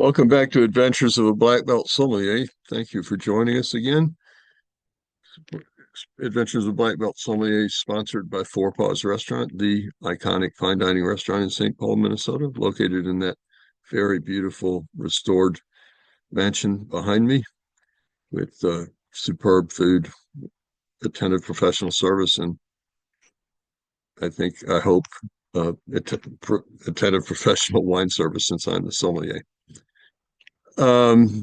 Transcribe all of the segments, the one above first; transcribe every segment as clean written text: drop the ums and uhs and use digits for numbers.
Welcome back to Adventures of a Black Belt Sommelier. Thank you for joining us again. Adventures of a Black Belt Sommelier is sponsored by Four Paws Restaurant, the iconic fine dining restaurant in St. Paul, Minnesota, located in that very beautiful restored mansion behind me with superb food, attentive professional service, and I hope, attentive professional wine service since I'm the sommelier.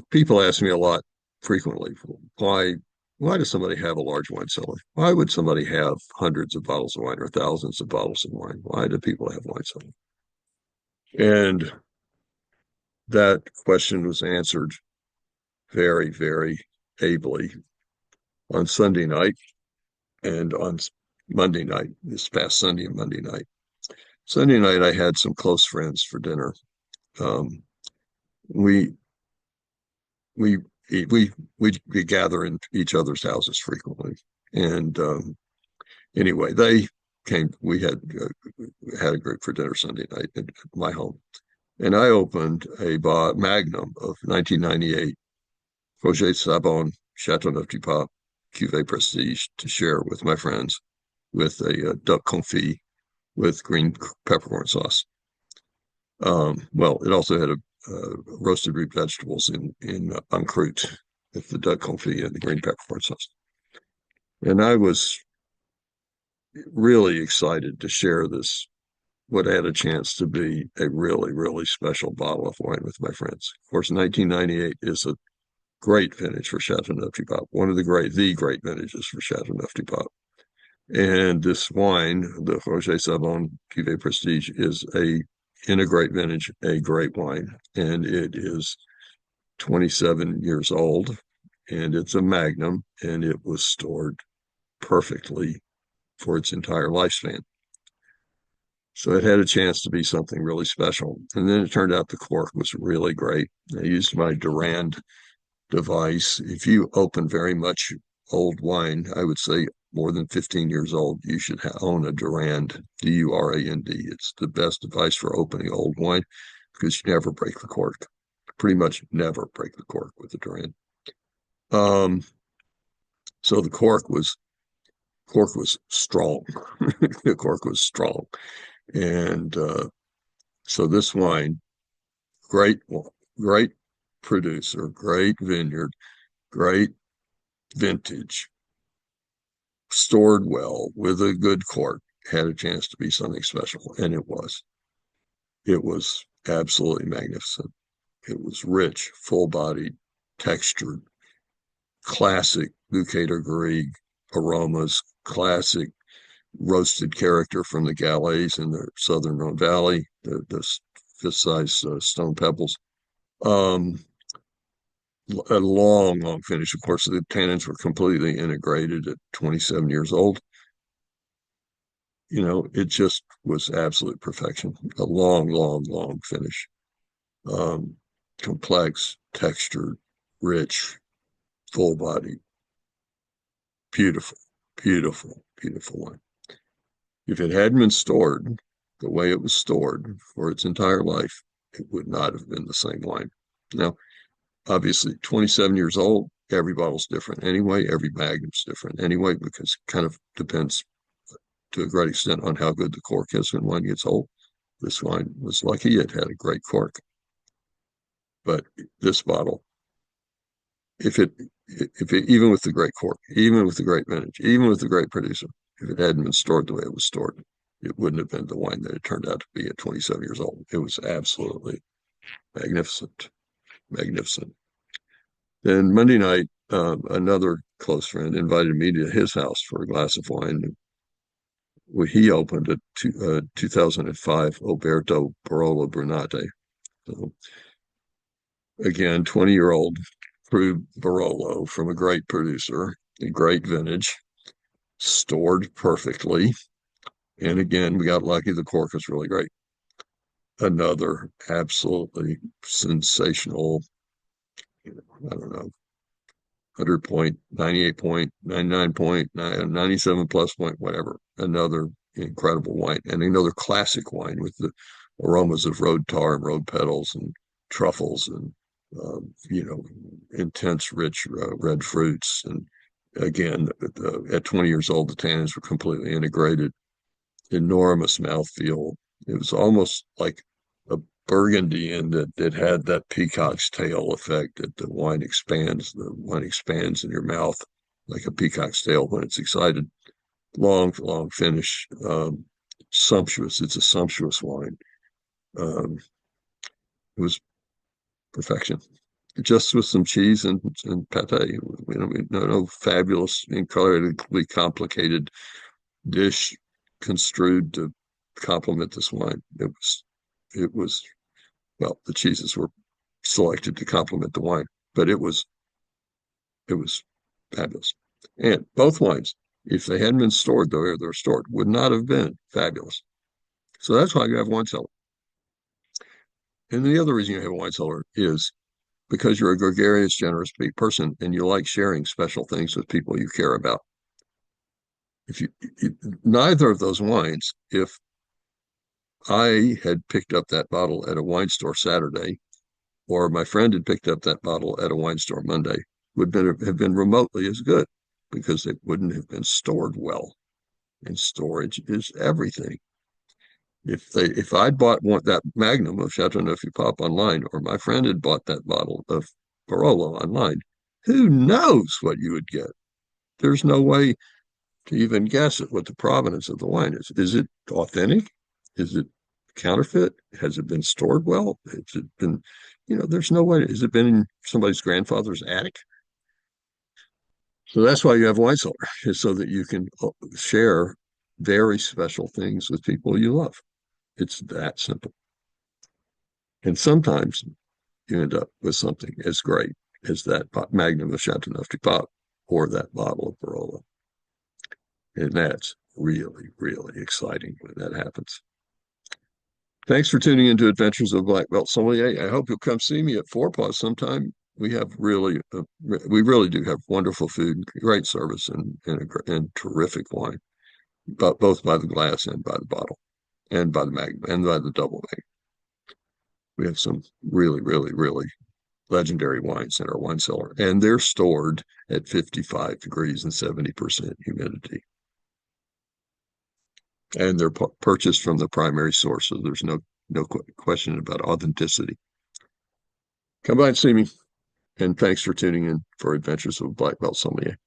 People ask me a lot frequently, why does somebody have a large wine cellar? Why would somebody have hundreds of bottles of wine or thousands of bottles of wine? Why do people have wine cellars? And that question was answered very, very ably on Sunday night and on Monday night, this past Sunday and Monday night. Sunday night, I had some close friends for dinner. Um, we we we gather in each other's houses frequently, and anyway, they came. We had a group for dinner Sunday night at my home, and I opened a magnum of 1998 Roger Sabon Chateauneuf du Pape Cuvee Prestige to share with my friends with a duck confit with green peppercorn sauce. Well, it also had a roasted root vegetables in en croûte with the duck confit and the green peppercorn sauce. And I was really excited to share this, what had a chance to be a really, really special bottle of wine with my friends. Of course, 1998 is a great vintage for Chateauneuf du Pape, one of the great vintages for Chateauneuf du Pape. And this wine, the Roger Sabon Cuvée Prestige, is in a great vintage, a great wine. And it is 27 years old, and it's a magnum, and it was stored perfectly for its entire lifespan. So it had a chance to be something really special. And then it turned out the cork was really great. I used my Durand device. If you open very much old wine, I would say more than 15 years old, you should own a Durand, Durand. It's the best device for opening old wine because you never break the cork. Pretty much never break the cork with the Durand. So the cork was strong. The cork was strong. And so this wine, great, great producer, great vineyard, great vintage, stored well with a good cork, had a chance to be something special. And it was. It was absolutely magnificent. It was rich, full-bodied, textured, classic Bouquet de Garrigue aromas, classic roasted character from the Galets in the Southern Rhone Valley, the fist-sized stone pebbles. Um, a long, long finish. Of course, the tannins were completely integrated at 27 years old. It just was absolute perfection. A long, long, long finish. Um, Complex, textured, rich, full body, beautiful, beautiful, beautiful wine. If it hadn't been stored the way it was stored for its entire life, it would not have been the same wine. Now, obviously, 27 years old, every bottle's different anyway. Every magnum's different anyway, because it kind of depends to a great extent on how good the cork is when wine gets old. This wine was lucky it had a great cork. But this bottle, if it even with the great cork, even with the great vintage, even with the great producer, if it hadn't been stored the way it was stored, it wouldn't have been the wine that it turned out to be at 27 years old. It was absolutely magnificent, magnificent. Then Monday night, another close friend invited me to his house for a glass of wine. He opened a 2005 Oberto Barolo Brunate. So again, 20-year-old crude Barolo from a great producer, a great vintage, stored perfectly. And again, we got lucky. The cork was really great. Another absolutely sensational, I don't know, 100 point, 98 point, 99 point, 97 plus point, whatever. Another incredible wine and another classic wine with the aromas of road tar and road petals and truffles and intense, rich red fruits. And again, at 20 years old, the tannins were completely integrated. Enormous mouthfeel. It was almost like a burgundy, and that it had that peacock's tail effect that the wine expands. The wine expands in your mouth like a peacock's tail when it's excited. Long, long finish. Sumptuous. It's a sumptuous wine. Um, it was perfection. Just with some cheese and pate. No fabulous, incredibly complicated dish construed to complement this wine. It was well, the cheeses were selected to complement the wine, but it was fabulous. And both wines, if they hadn't been stored the way they're stored, would not have been fabulous. So that's why you have wine cellar. And the other reason you have a wine cellar is because you're a gregarious, generous person and you like sharing special things with people you care about. If you neither of those wines, if I had picked up that bottle at a wine store Saturday, or my friend had picked up that bottle at a wine store Monday, have been remotely as good because they wouldn't have been stored well. And storage is everything. If I'd bought that magnum of Chateauneuf Pape online, or my friend had bought that bottle of Barolo online, who knows what you would get? There's no way to even guess at what the provenance of the wine is. Is it authentic? Is it counterfeit? Has it been stored well? Has it been, there's no way. Has it been in somebody's grandfather's attic? So that's why you have wine cellar, is so that you can share very special things with people you love. It's that simple. And sometimes you end up with something as great as that magnum of Chateauneuf du Pape or that bottle of Barolo. And that's really, really exciting when that happens. Thanks for tuning into Adventures of Black Belt Sommelier. I hope you'll come see me at Four Paws sometime. We really do have wonderful food, great service, and terrific wine, but both by the glass and by the bottle, and by the magnum, and by the double magnum. We have some really, really, really legendary wines in our wine cellar, and they're stored at 55 degrees and 70% humidity. And they're purchased from the primary source, so there's no question about authenticity. Come by and see me, and thanks for tuning in for Adventures of Black Belt Sommelier.